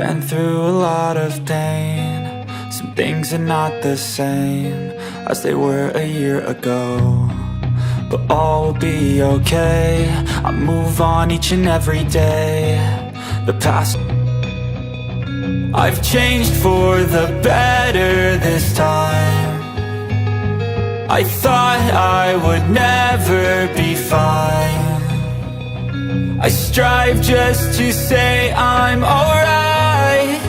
Been through a lot of pain. Some things are not the same as they were a year ago, but all will be okay. I move on each and every day. The past, I've changed for the better this time. I thought I would never be fine. I strive just to say I'm alright,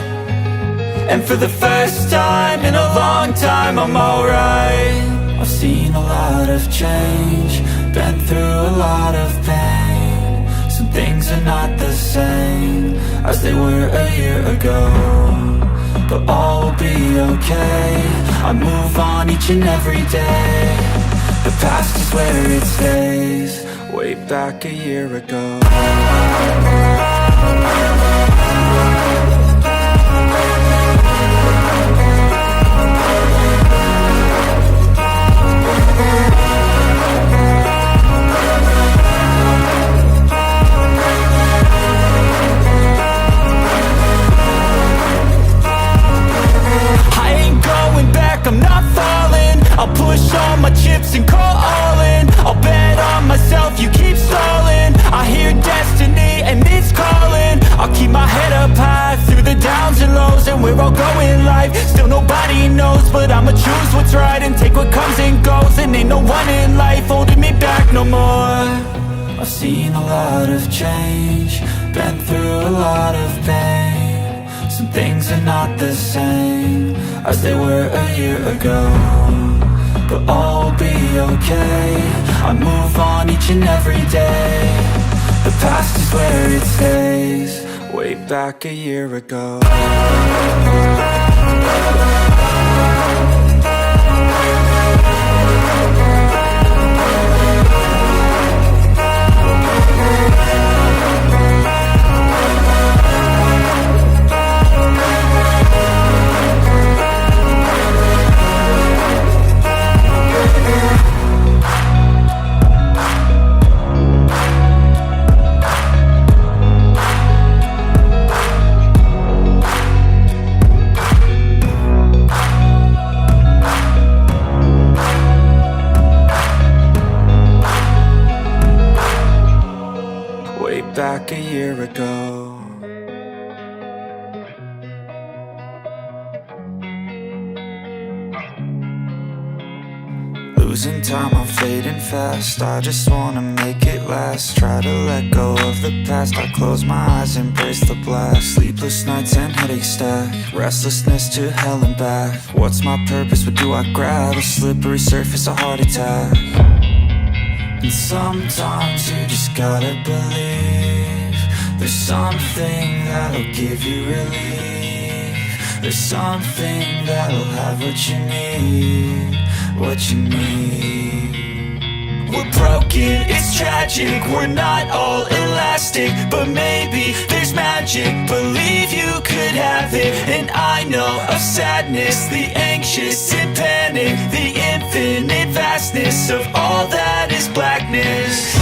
and for the first time in a long time I'm alright. I've seen a lot of change, been through a lot of pain. Some things are not the same as they were a year ago, but all will be okay. I move on each and every day. The past is where it stays, way back a year ago. I'm not falling, I'll push all my chips and call all in. I'll bet on myself, you keep stalling. I hear destiny and it's calling. I'll keep my head up high through the downs and lows, and we're all going life. Still nobody knows, but I'ma choose what's right and take what comes and goes. And ain't no one in life holding me back no more. I've seen a lot of change, been through a lot of pain. Some things are not the same as they were a year ago, but all will be okay. I move on each and every day. The past is where it stays, way back a year ago. Back a year ago. Losing time, I'm fading fast. I just wanna make it last. Try to let go of the past. I close my eyes, embrace the blast. Sleepless nights and headache stack. Restlessness to hell and back. What's my purpose? What do I grab? A slippery surface, a heart attack. And sometimes you just gotta believe there's something that'll give you relief. There's something that'll have what you need, what you need. We're broken, it's tragic, we're not all elastic, but maybe there's magic. Believe you could have it, and I know of sadness, the anxious and panic, the infinite vastness of all that is blackness.